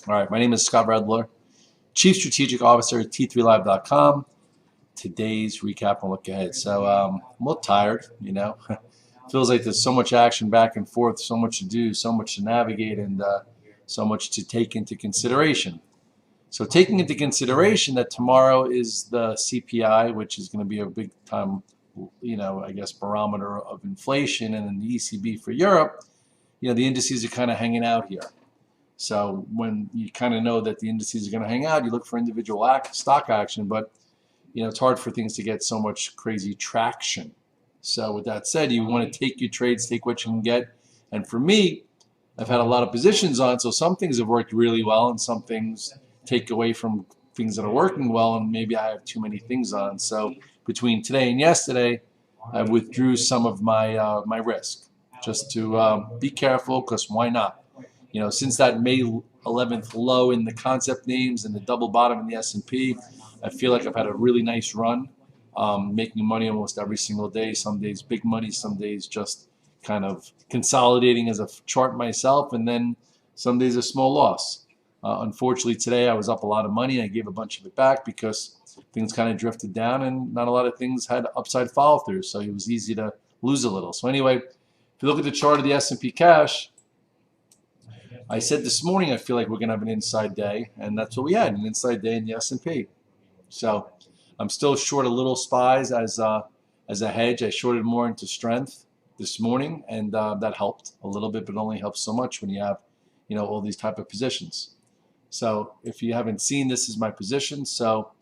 All right, my name is Scott Redler, Chief Strategic Officer at T3Live.com. Today's recap and look ahead. So I'm a little tired, Feels like there's so much action back and forth, so much to do, so much to navigate, and so much to take into consideration. So taking into consideration that tomorrow is the CPI, which is going to be a big time, I guess, barometer of inflation, and then the ECB for Europe, the indices are kind of hanging out here. So when you kind of know that the indices are going to hang out, you look for individual stock action, but it's hard for things to get so much crazy traction. So with that said, you want to take your trades, take what you can get. And for me, I've had a lot of positions on, so some things have worked really well, and some things take away from things that are working well, and maybe I have too many things on. So between today and yesterday, I withdrew some of my my risk, just to be careful, because why not? Since that May 11th low in the concept names and the double bottom in the S&P, I feel like I've had a really nice run, making money almost every single day. Some days big money, some days just kind of consolidating as a chart myself, and then some days a small loss. Unfortunately, today I was up a lot of money. I gave a bunch of it back because things kind of drifted down, and not a lot of things had upside follow through, so it was easy to lose a little. So anyway, if you look at the chart of the S&P cash, I said this morning I feel like we're going to have an inside day, and that's what we had, an inside day in the S&P. So I'm still short a little SPYs as a hedge. I shorted more into strength this morning, and that helped a little bit, but it only helps so much when you have all these type of positions. So if you haven't seen, this is my position. So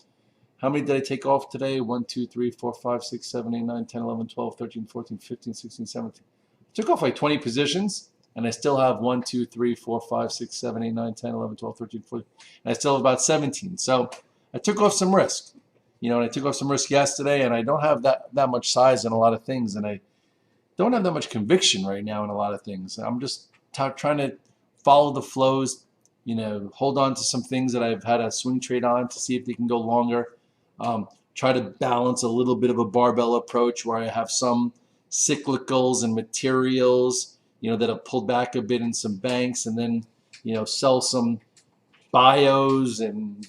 how many did I take off today? 1, 2, 3, 4, 5, 6, 7, 8, 9, 10, 11, 12, 13, 14, 15, 16, 17. I took off like 20 positions. And I still have 1, 2, 3, 4, 5, 6, 7, 8, 9, 10, 11, 12, 13, 14. And I still have about 17. So I took off some risk. And I took off some risk yesterday, and I don't have that much size in a lot of things. And I don't have that much conviction right now in a lot of things. I'm just trying to follow the flows, hold on to some things that I've had a swing trade on to see if they can go longer. Try to balance a little bit of a barbell approach where I have some cyclicals and materials that have pulled back a bit in some banks, and then, sell some bios and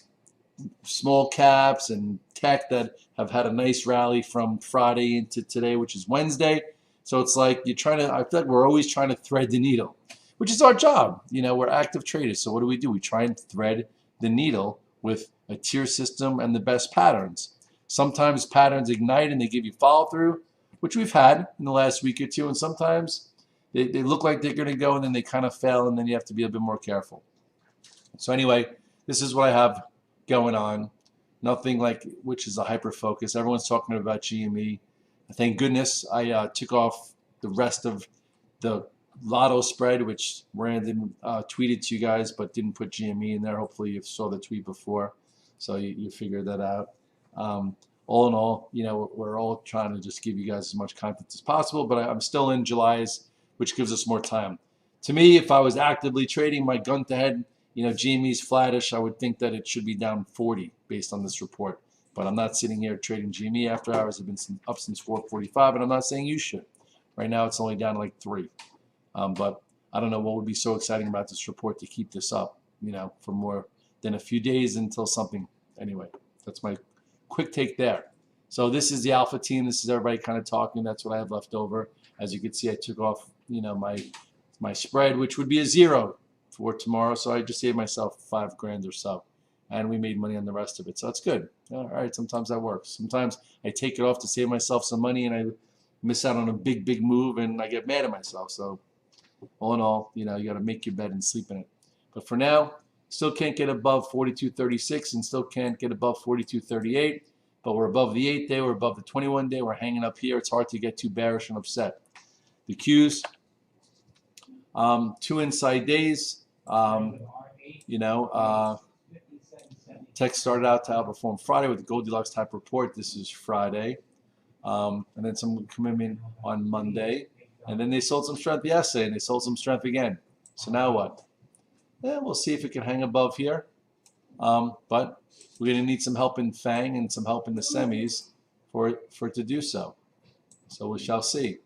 small caps and tech that have had a nice rally from Friday into today, which is Wednesday. So it's like I feel like we're always trying to thread the needle, which is our job. We're active traders. So what do? We try and thread the needle with a tier system and the best patterns. Sometimes patterns ignite and they give you follow through, which we've had in the last week or two, and sometimes they look like they're going to go, and then they kind of fail, and then you have to be a bit more careful. So anyway, this is what I have going on. Nothing like, which is a hyper focus. Everyone's talking about GME. Thank goodness I took off the rest of the lotto spread, which Brandon tweeted to you guys, but didn't put GME in there. Hopefully you saw the tweet before, so you figured that out. All in all, we're all trying to just give you guys as much content as possible, but I'm still in July's, which gives us more time. To me, if I was actively trading, my gun to head, GME's flattish, I would think that it should be down 40 based on this report. But I'm not sitting here trading GME after hours. I've been up since 4:45, and I'm not saying you should. Right now, it's only down like 3. But I don't know what would be so exciting about this report to keep this up, for more than a few days until something. Anyway, that's my quick take there. So this is the alpha team. This is everybody kind of talking. That's what I have left over. As you can see, I took off, my spread, which would be a 0 for tomorrow. So I just saved myself $5,000 or so, and we made money on the rest of it. So that's good. All right, sometimes that works. Sometimes I take it off to save myself some money, and I miss out on a big move, and I get mad at myself. So all in all, you got to make your bed and sleep in it. But for now, still can't get above 42.36 and still can't get above 42.38. But we're above the 8-day, we're above the 21-day. We're hanging up here. It's hard to get too bearish and upset. The Qs, 2 inside days. Tech started out to outperform Friday with the Goldilocks type report. This is Friday. And then some commitment on Monday. And then they sold some strength yesterday, and they sold some strength again. So now what? We'll see if it can hang above here. But we're going to need some help in FANG and some help in the semis for it to do so. So we shall see.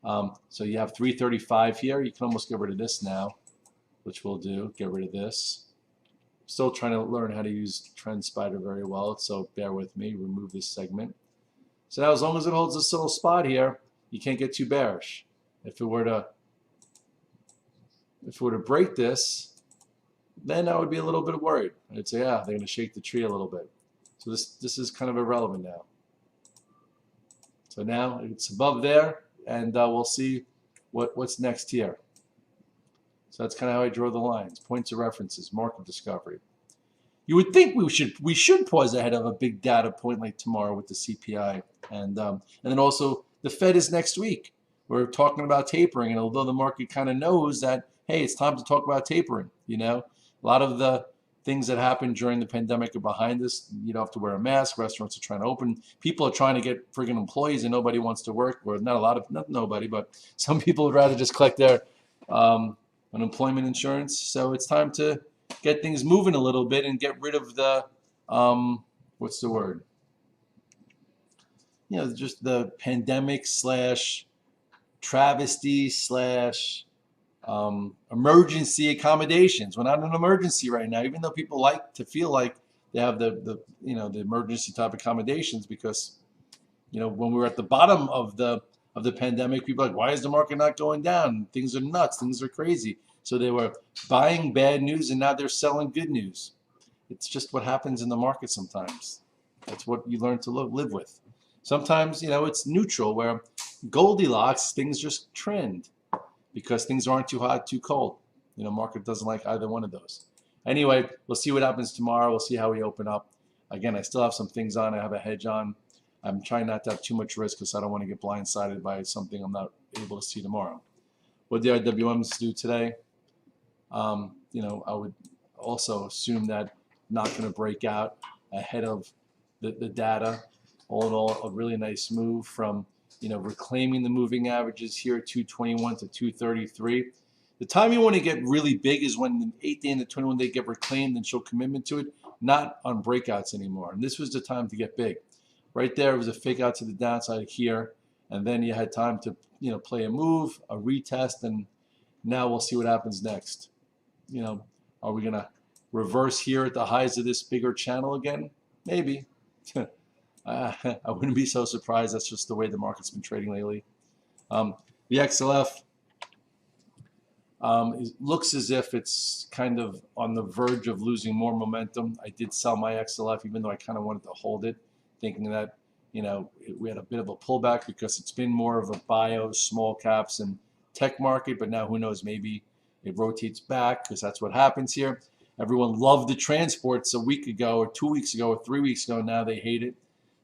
So you have 335 here. You can almost get rid of this now, which we'll do. Get rid of this. Still trying to learn how to use TrendSpider very well, so bear with me. Remove this segment. So now as long as it holds this little spot here, you can't get too bearish. If it were to break this, then I would be a little bit worried. I'd say, yeah, they're going to shake the tree a little bit. So this is kind of irrelevant now. So now it's above there, and we'll see what's next here. So that's kind of how I draw the lines. Points of references, market discovery. You would think we should pause ahead of a big data point like tomorrow with the CPI, and then also the Fed is next week. We're talking about tapering, and although the market kind of knows that, hey, it's time to talk about tapering. You know, a lot of the things that happened during the pandemic are behind us. You don't have to wear a mask. Restaurants are trying to open. People are trying to get friggin' employees, and nobody wants to work. Or not nobody, but some people would rather just collect their unemployment insurance. So it's time to get things moving a little bit and get rid of the what's the word? You know, just the pandemic / travesty / emergency accommodations. We're not in an emergency right now, even though people like to feel like they have the emergency type accommodations, because when we were at the bottom of the pandemic, people are like, why is the market not going down? Things are nuts, things are crazy. So they were buying bad news, and now they're selling good news. It's just what happens in the market sometimes. That's what you learn to live with. Sometimes, it's neutral, where Goldilocks, things just trend because things aren't too hot, too cold. Market doesn't like either one of those. Anyway, we'll see what happens tomorrow. We'll see how we open up. Again, I still have some things on. I have a hedge on. I'm trying not to have too much risk because I don't want to get blindsided by something I'm not able to see tomorrow. What did the IWMs do today? I would also assume that not going to break out ahead of the data. All in all, a really nice move from reclaiming the moving averages here, 221 to 233. The time you want to get really big is when the 8th day and the 21 day get reclaimed and show commitment to it, not on breakouts anymore. And this was the time to get big. Right there, it was a fake out to the downside here, and then you had time to play a move, a retest, and now we'll see what happens next. Are we gonna reverse here at the highs of this bigger channel again? Maybe. I wouldn't be so surprised. That's just the way the market's been trading lately. The XLF looks as if it's kind of on the verge of losing more momentum. I did sell my XLF, even though I kind of wanted to hold it, thinking that we had a bit of a pullback because it's been more of a bio, small caps, and tech market. But now who knows? Maybe it rotates back, because that's what happens here. Everyone loved the transports a week ago, or 2 weeks ago, or 3 weeks ago. Now they hate it.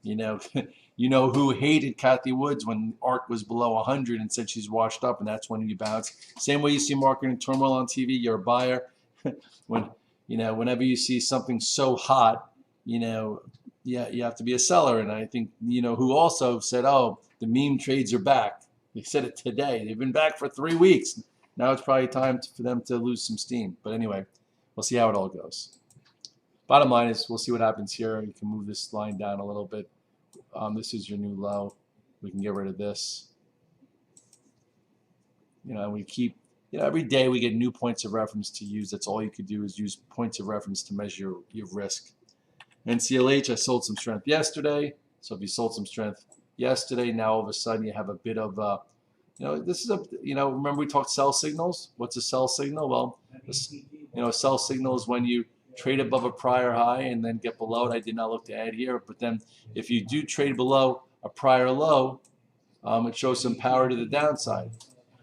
Who hated Kathy Woods when ARK was below 100 and said she's washed up, and that's when you bounce. Same way you see market in turmoil on TV, you're a buyer. Whenever you see something so hot, you have to be a seller. And I think who also said, oh, the meme trades are back. They said it today. They've been back for 3 weeks. Now it's probably time for them to lose some steam. But anyway, we'll see how it all goes. Bottom line is, we'll see what happens here. You can move this line down a little bit. This is your new low. We can get rid of this. We keep, every day we get new points of reference to use. That's all you could do, is use points of reference to measure your risk. NCLH, I sold some strength yesterday. So if you sold some strength yesterday, now all of a sudden you have a bit of, this is remember we talked sell signals? What's a sell signal? Well, a sell signal is when you trade above a prior high and then get below it. I did not look to add here, but then if you do trade below a prior low, it shows some power to the downside.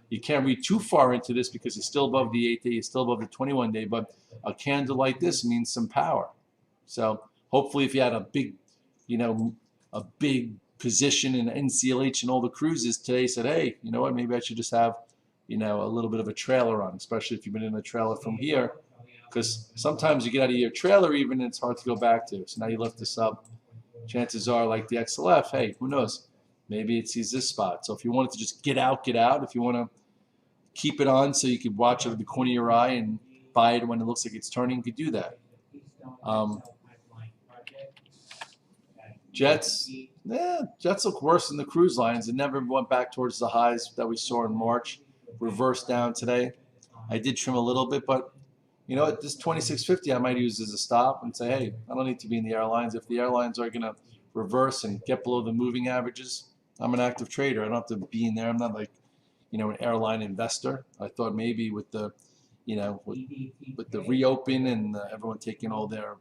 You can't read too far into this because it's still above the 8 day, it's still above the 21 day, but a candle like this means some power. So hopefully if you had a big, a big position in NCLH and all the cruises today, said, hey, you know what, maybe I should just have, a little bit of a trailer on, especially if you've been in a trailer from here. Because sometimes you get out of your trailer even, and it's hard to go back to. So now you lift this up. Chances are, like the XLF, hey, who knows? Maybe it sees this spot. So if you wanted to just get out, get out. If you want to keep it on so you could watch it with the corner of your eye and buy it when it looks like it's turning, you could do that. Jets look worse than the cruise lines. It never went back towards the highs that we saw in March. Reversed down today. I did trim a little bit, but you know what, this 2650 I might use as a stop and say, hey, I don't need to be in the airlines. If the airlines are going to reverse and get below the moving averages, I'm an active trader. I don't have to be in there. I'm not like, you know, an airline investor. I thought maybe with the, you know, with the reopen and everyone taking all their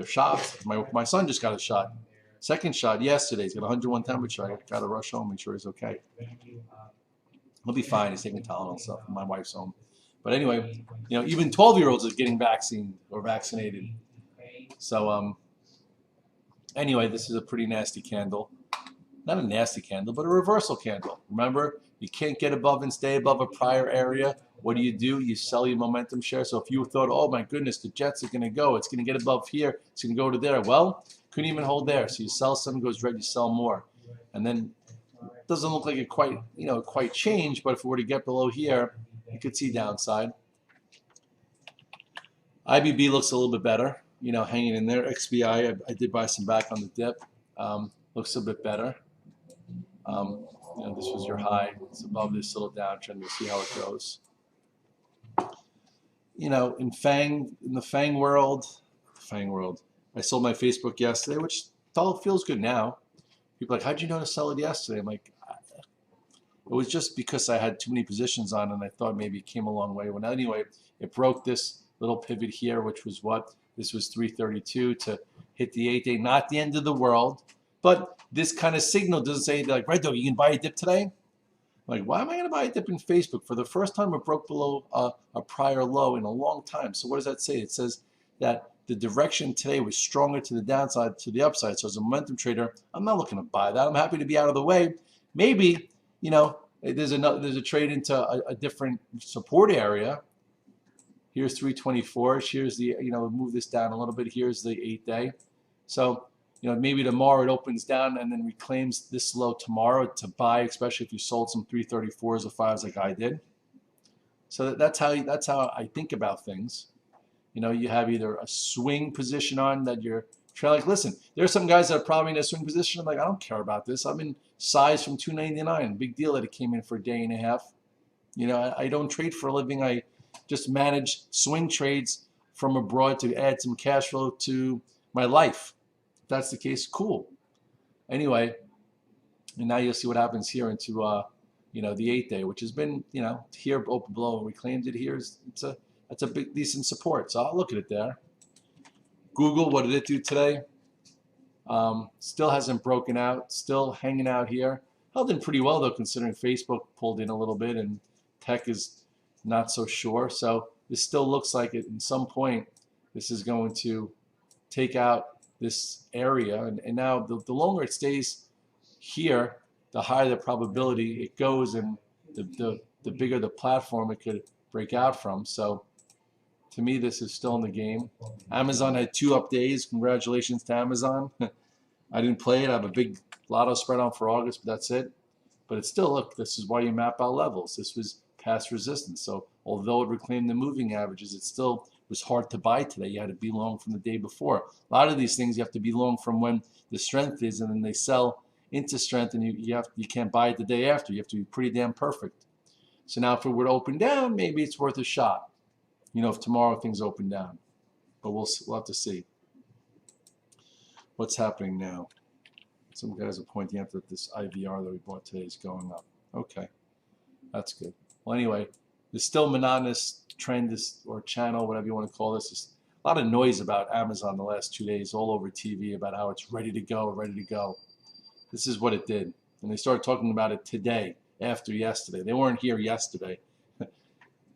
shots. My son just got a shot. Second shot yesterday. He's got 101 temperature. I got to rush home, make sure he's okay. He'll be fine. He's taking Tylenol and stuff. My wife's home. But anyway, you know, even 12-year-olds are getting vaccinated or vaccinated. So anyway, this is a pretty nasty candle. Not a nasty candle, but a reversal candle. Remember, you can't get above and stay above a prior area. What do? You sell your momentum share. So if you thought, oh my goodness, the Jets are going to go, it's going to get above here, it's going to go to there. Well, couldn't even hold there. So you sell some, goes red, you sell more. And then it doesn't look like it quite, you know, quite changed, but if it were to get below here, you could see downside. IBB looks a little bit better, you know, hanging in there. XBI, I did buy some back on the dip. Looks a bit better. You know, this was your high. It's above this little downtrend. We'll see how it goes. You know, in the FANG world, I sold my Facebook yesterday, which feels good now. People are like, how'd you know to sell it yesterday? I'm like, it was just because I had too many positions on and I thought maybe it came a long way. Well, anyway, it broke this little pivot here, which was what? This was 332 to hit the 8-day, not the end of the world. But this kind of signal doesn't say, like, Red Dog, you can buy a dip today? Like, why am I going to buy a dip in Facebook? For the first time, it broke below a prior low in a long time. So what does that say? It says that the direction today was stronger to the downside, to the upside. So as a momentum trader, I'm not looking to buy that. I'm happy to be out of the way. Maybe, you know, there's a trade into a different support area. Here's 324. Here's the, you know, move this down a little bit. Here's the 8-day. So, you know, maybe tomorrow it opens down and then reclaims this low tomorrow to buy, especially if you sold some 334s or 5s like I did. So that's how I think about things. You know, you have either a swing position on that you're trying, like, listen, there's some guys that are probably in a swing position. I'm like, I don't care about this. I'm in size from 299. Big deal that it came in for a day and a half. You know, I don't trade for a living. I just manage swing trades from abroad to add some cash flow to my life. If that's the case, cool. Anyway, and now you'll see what happens here into you know, the 8-day, which has been, you know, here open below and reclaimed it here. That's a big decent support. So I'll look at it there. Google, what did it do today? Still hasn't broken out. Still hanging out here. Held in pretty well though, considering Facebook pulled in a little bit and tech is not so sure. So this still looks like at some point this is going to take out this area, and now the longer it stays here, the higher the probability it goes, and the bigger the platform it could break out from. So to me, this is still in the game. Amazon had 2 up days. Congratulations to Amazon. I didn't play it. I have a big lotto spread on for August, but that's it. But it's still, look, this is why you map out levels. This was past resistance. So although it reclaimed the moving averages, it still was hard to buy today. You had to be long from the day before. A lot of these things you have to be long from when the strength is, and then they sell into strength, and you can't buy it the day after. You have to be pretty damn perfect. So now if it were to open down, maybe it's worth a shot. You know, if tomorrow things open down. But we'll have to see. What's happening now? Some guys are pointing out that this IVR that we bought today is going up. Okay, that's good. Well, anyway, there's still monotonous trend or channel, whatever you want to call this. There's a lot of noise about Amazon the last 2 days, all over TV, about how it's ready to go, ready to go. This is what it did. And they started talking about it today, after yesterday. They weren't here yesterday.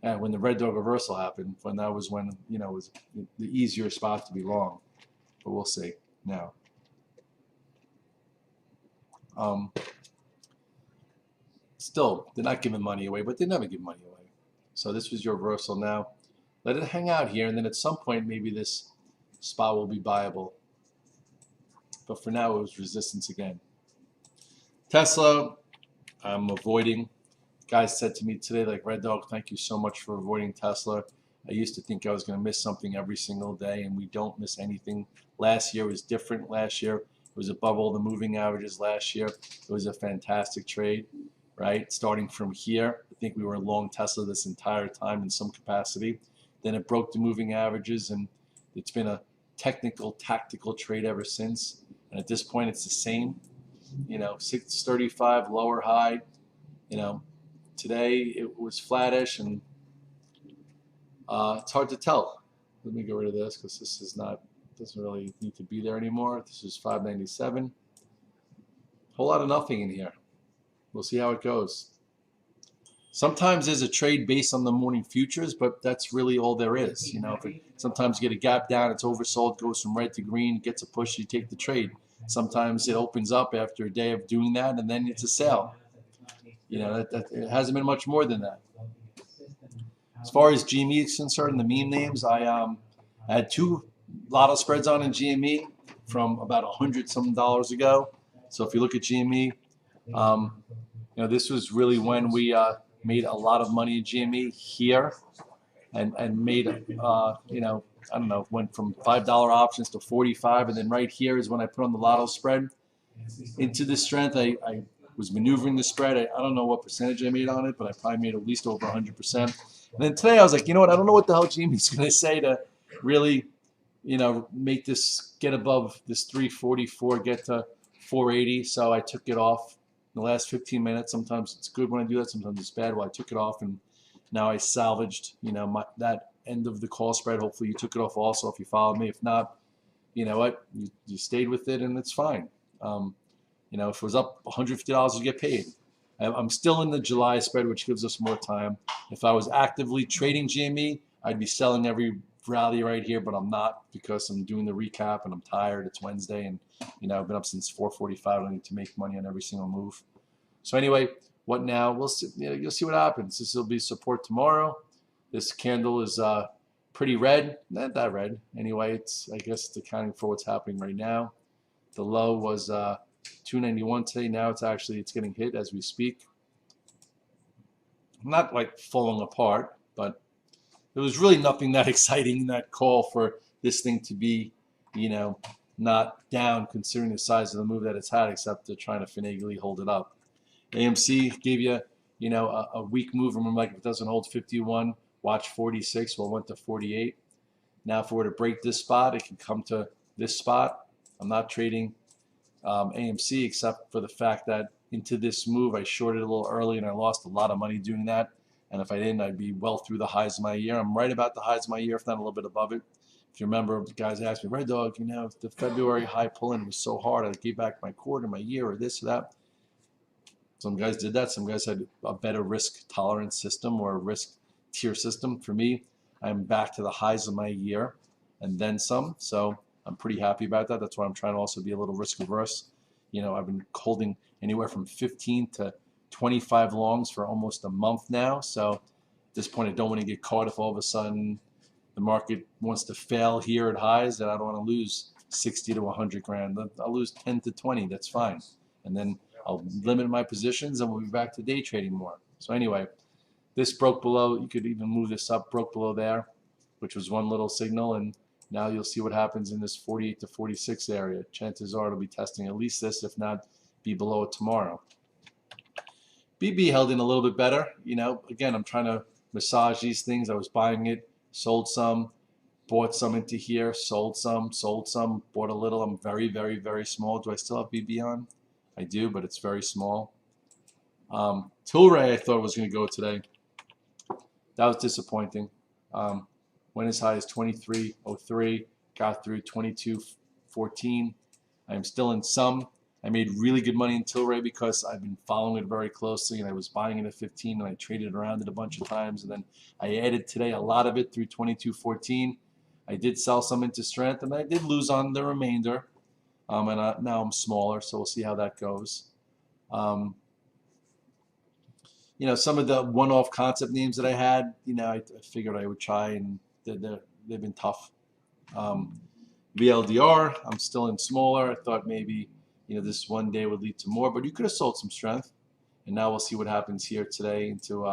And when the Red Dog reversal happened, that was when, you know, it was the easier spot to be long. But we'll see now. Still, they're not giving money away, but they never give money away. So this was your reversal now. Let it hang out here, and then at some point, maybe this spot will be buyable. But for now, it was resistance again. Tesla, I'm avoiding. Guys said to me today, like, Red Dog, thank you so much for avoiding Tesla. I used to think I was going to miss something every single day, and we don't miss anything. Last year was different. Last year it was above all the moving averages last year. It was a fantastic trade, right? Starting from here, I think we were long Tesla this entire time in some capacity. Then it broke the moving averages, and it's been a technical, tactical trade ever since. And at this point, it's the same. 635 lower high. Today it was flattish, and it's hard to tell. Let me get rid of this because this is not, doesn't really need to be there anymore. This is 597. Whole lot of nothing in here. We'll see how it goes. Sometimes there's a trade based on the morning futures, but that's really all there is. Sometimes you get a gap down, it's oversold, goes from red to green, gets a push, you take the trade. Sometimes it opens up after a day of doing that, and then it's a sale. It hasn't been much more than that. As far as GME is concerned, the meme names, I had 2 lotto spreads on in GME from about $100 ago. So if you look at GME, this was really when we made a lot of money in GME here, and made I don't know, went from $5 options to 45, and then right here is when I put on the lotto spread into the strength. I was maneuvering the spread. I don't know what percentage I made on it, but I probably made at least over 100%. And then today I was like, you know what? I don't know what the hell GME's going to say to really, make this get above this 344, get to 480. So I took it off in the last 15 minutes. Sometimes it's good when I do that. Sometimes it's bad. Well, I took it off, and now I salvaged, that end of the call spread. Hopefully you took it off also if you followed me. If not, you know what? You stayed with it, and it's fine. If it was up $150, you get paid. I'm still in the July spread, which gives us more time. If I was actively trading GME, I'd be selling every rally right here, but I'm not because I'm doing the recap and I'm tired. It's Wednesday, and I've been up since 4:45. I need to make money on every single move. So anyway, what now? We'll see. You'll see what happens. This will be support tomorrow. This candle is pretty red. Not that red. Anyway, I guess it's accounting for what's happening right now. The low was 291 today. Now it's getting hit as we speak. Not like falling apart, but there was really nothing that exciting in that call for this thing to be, not down considering the size of the move that it's had, except they're trying to finagly hold it up. AMC gave you, a weak move. Remember, like if it doesn't hold 51, watch 46. Well, it went to 48. Now, if it were to break this spot, it can come to this spot. I'm not trading AMC except for the fact that into this move, I shorted a little early and I lost a lot of money doing that. And if I didn't, I'd be well through the highs of my year. I'm right about the highs of my year, if not a little bit above it. If you remember, the guys asked me, Red Dog, the February high pull-in was so hard, I gave back my quarter, my year, or this or that. Some guys did that. Some guys had a better risk tolerance system or a risk tier system. For me, I'm back to the highs of my year and then some. So I'm pretty happy about that. That's why I'm trying to also be a little risk averse. I've been holding anywhere from 15 to 25 longs for almost a month now. So at this point, I don't want to get caught if all of a sudden the market wants to fail here at highs, then I don't want to lose 60 to 100 grand. I'll lose 10 to 20. That's fine. And then I'll limit my positions and we'll be back to day trading more. So anyway, this broke below. You could even move this up, broke below there, which was one little signal. And now you'll see what happens in this 48 to 46 area. Chances are it'll be testing at least this, if not be below it tomorrow. BB held in a little bit better. Again, I'm trying to massage these things. I was buying it, sold some, bought some into here, sold some, bought a little. I'm very, very, very small. Do I still have BB on? I do, but it's very small. Tilray, I thought was going to go today. That was disappointing. Went as high as 23.03, got through 22.14. I'm still in some. I made really good money in Tilray because I've been following it very closely, and I was buying it at 15, and I traded around it a bunch of times, and then I added today a lot of it through 22.14. I did sell some into strength, and I did lose on the remainder, and now I'm smaller, so we'll see how that goes. Some of the one-off concept names that I had, I figured I would try, and they've been tough. VLDR, I'm still in smaller. I thought maybe this one day would lead to more, but you could have sold some strength. And now we'll see what happens here today into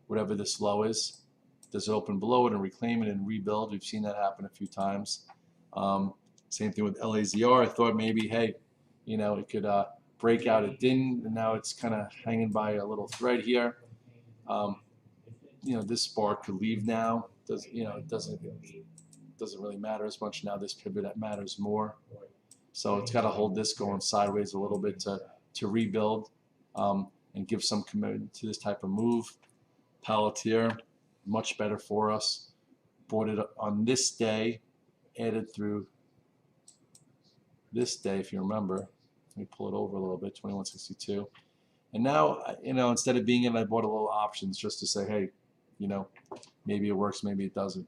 whatever this low is. Does it open below it and reclaim it and rebuild? We've seen that happen a few times. Same thing with LAZR. I thought maybe, hey, it could break out. It didn't, and now it's kind of hanging by a little thread here. This bar could leave now. it doesn't really matter as much now. This pivot that matters more. So it's got to hold this going sideways a little bit to rebuild and give some commitment to this type of move. Palantir, much better for us. Bought it on this day, added through this day, if you remember. Let me pull it over a little bit, 2162. And now, instead of being in, I bought a little options just to say, hey, maybe it works, maybe it doesn't.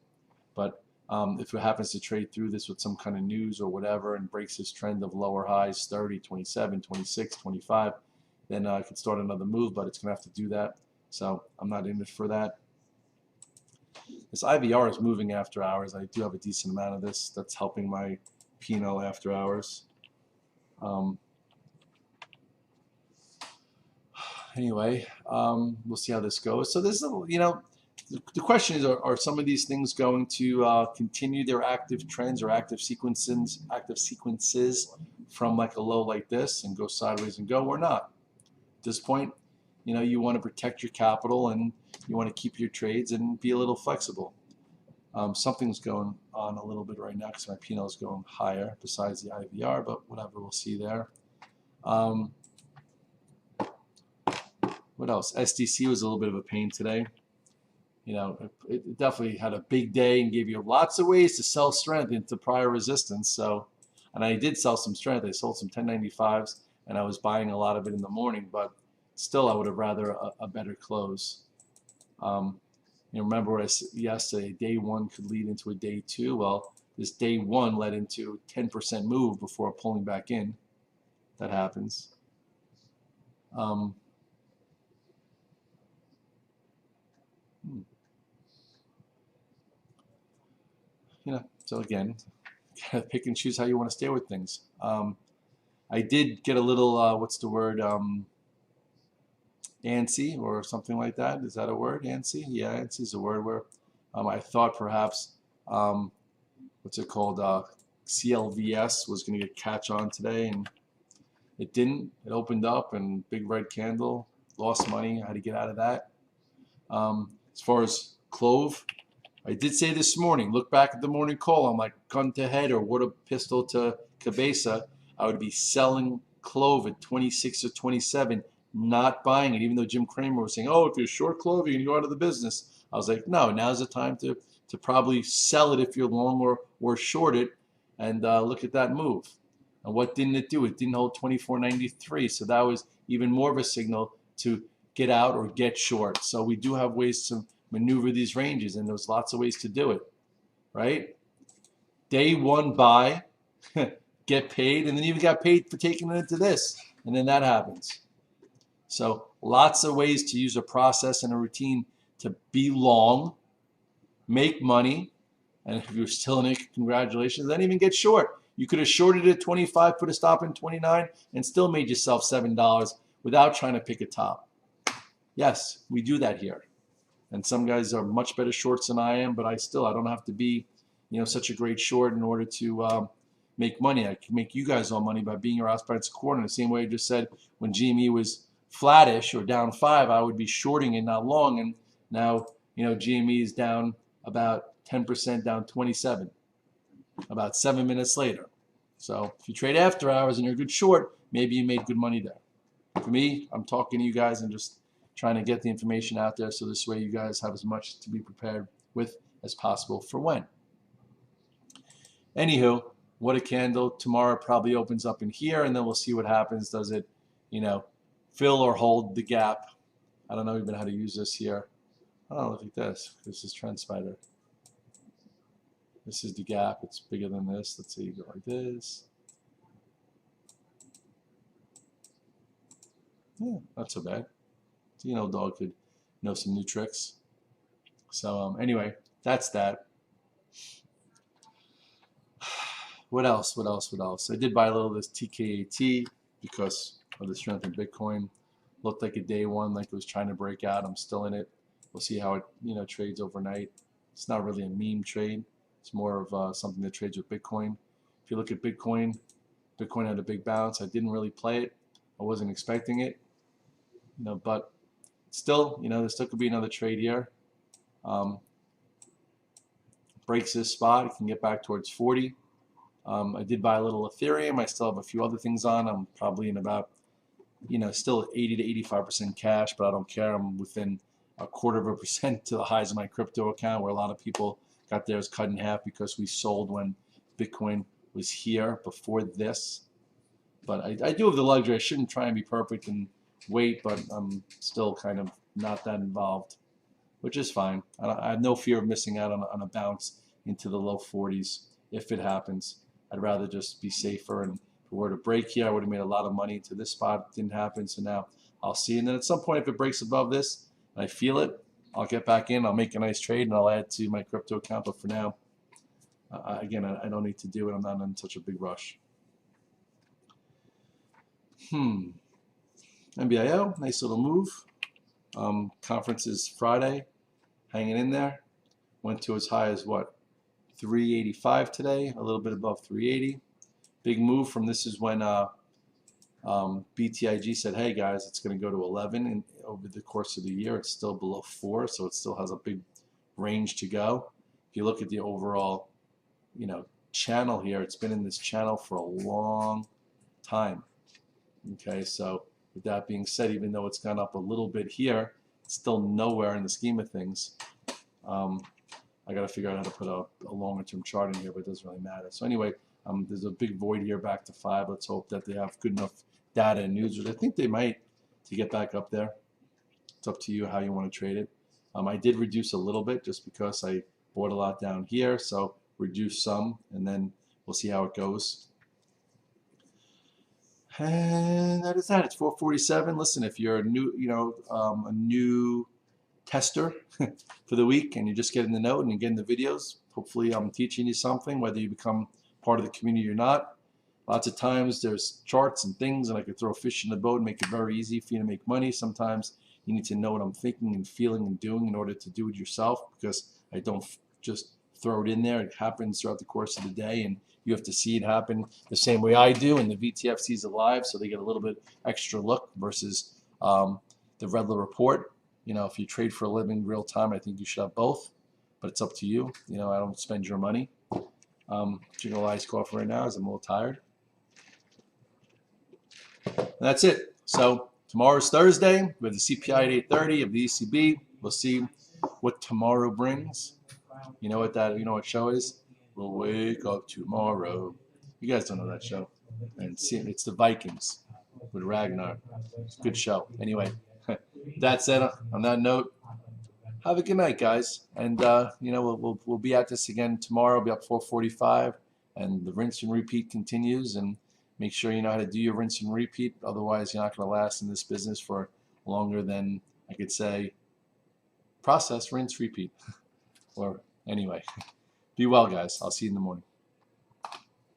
But if it happens to trade through this with some kind of news or whatever and breaks this trend of lower highs, 30, 27, 26, 25, then I could start another move, but it's going to have to do that. So I'm not in it for that. This IVR is moving after hours. I do have a decent amount of this. That's helping my P&L after hours. Anyway, we'll see how this goes. So this is, the question is, are some of these things going to continue their active trends or active sequences from like a low like this and go sideways and go, or not? At this point, you want to protect your capital and you want to keep your trades and be a little flexible. Something's going on a little bit right now because my P&L is going higher besides the IVR, but whatever, we'll see there. What else? SDC was a little bit of a pain today. It definitely had a big day and gave you lots of ways to sell strength into prior resistance. So, and I did sell some strength. I sold some 1095s, and I was buying a lot of it in the morning, but still I would have rather a better close. Remember what I said yesterday, day one could lead into a day two. Well, this day one led into 10% move before pulling back in. That happens. So again, pick and choose how you want to stay with things. I did get a little, what's the word, antsy or something like that. Is that a word, antsy? Yeah, antsy is a word where I thought perhaps, what's it called, CLVS was going to get catch on today, and it didn't. It opened up and big red candle, lost money. I had to get out of that. As far as Clove, I did say this morning, look back at the morning call, I'm like, gun to head or what a pistol to cabeza, I would be selling Clove at 26 or 27, not buying it, even though Jim Cramer was saying, oh, if you're short Clove, you can go out of the business. I was like, no, now's the time to probably sell it if you're long or short it, and look at that move. And what didn't it do? It didn't hold 24.93, so that was even more of a signal to get out or get short. So we do have ways to maneuver these ranges, and there's lots of ways to do it, right? Day one buy, get paid, and then you even got paid for taking it into this, and then that happens. So lots of ways to use a process and a routine to be long, make money, and if you're still in it, congratulations, then even get short. You could have shorted at 25, put a stop in 29, and still made yourself $7 without trying to pick a top. Yes, we do that here. And some guys are much better shorts than I am, but I don't have to be, such a great short in order to make money. I can make you guys all money by being your outside supporter. In the same way I just said, when GME was flattish or down 5, I would be shorting it not long, and now GME is down about 10%, down 27, about 7 minutes later. So if you trade after hours and you're a good short, maybe you made good money there. For me, I'm talking to you guys and just trying to get the information out there so this way you guys have as much to be prepared with as possible for when. Anywho, what a candle. Tomorrow probably opens up in here, and then we'll see what happens. Does it, fill or hold the gap? I don't know even how to use this here. Oh, look at this. This is Trend Spider. This is the gap. It's bigger than this. Let's see, go like this. Yeah, not so bad. Dog could know some new tricks. So anyway, that's that. What else? I did buy a little of this TKAT because of the strength in Bitcoin. Looked like a day one, like it was trying to break out. I'm still in it. We'll see how it trades overnight. It's not really a meme trade. It's more of something that trades with Bitcoin. If you look at Bitcoin had a big bounce. I didn't really play it. I wasn't expecting it. But still, there still could be another trade here. breaks this spot, it can get back towards 40. I did buy a little Ethereum. I still have a few other things on. I'm probably in about, still 80 to 85% cash, but I don't care. I'm within 0.25% to the highs of my crypto account, where a lot of people got theirs cut in half because we sold when Bitcoin was here before this. But I do have the luxury. I shouldn't try and be perfect and wait, but I'm still kind of not that involved, which is fine. I have no fear of missing out on a bounce into the low 40s if it happens. I'd rather just be safer. And if it were to break here, I would have made a lot of money into this spot. It didn't happen, so now I'll see. And then at some point, if it breaks above this and I feel it, I'll get back in. I'll make a nice trade and I'll add to my crypto account. But for now, again, I don't need to do it. I'm not in such a big rush. NBIO, nice little move. Conference is Friday, hanging in there. Went to as high as what? 385 today, a little bit above 380. Big move from this is when BTIG said, hey guys, it's going to go to 11, and over the course of the year it's still below 4, so it still has a big range to go. If you look at the overall channel here, it's been in this channel for a long time. Okay, so with that being said, even though it's gone up a little bit here, it's still nowhere in the scheme of things. I got to figure out how to put a longer term chart in here, but it doesn't really matter. So anyway, there's a big void here back to 5. Let's hope that they have good enough data and news, which I think they might, to get back up there. It's up to you how you want to trade it. I did reduce a little bit just because I bought a lot down here, so reduce some, and then we'll see how it goes. And that is that. It's 4:47. Listen, if you're a new, a new tester for the week and you're just getting the note and you're getting the videos, hopefully I'm teaching you something, whether you become part of the community or not. Lots of times there's charts and things, and I could throw fish in the boat and make it very easy for you to make money. Sometimes you need to know what I'm thinking and feeling and doing in order to do it yourself, because I don't just throw it in there. It happens throughout the course of the day, and you have to see it happen the same way I do, and the VTF sees it live, so they get a little bit extra look versus the Redler report. If you trade for a living real time, I think you should have both, but it's up to you. I don't spend your money. Drinking a iced coffee right now as I'm a little tired. And that's it. So tomorrow's Thursday. We have the CPI at 8:30 of the ECB. We'll see what tomorrow brings. You know what show is? We'll wake up tomorrow. You guys don't know that show. And see, it's the Vikings with Ragnar. It's a good show. Anyway, that said, on that note, have a good night, guys. And we'll be at this again tomorrow. We'll be up 4:45, and the rinse and repeat continues. And make sure you know how to do your rinse and repeat. Otherwise, you're not going to last in this business for longer than, I could say, process, rinse, repeat. Or anyway, be well, guys. I'll see you in the morning.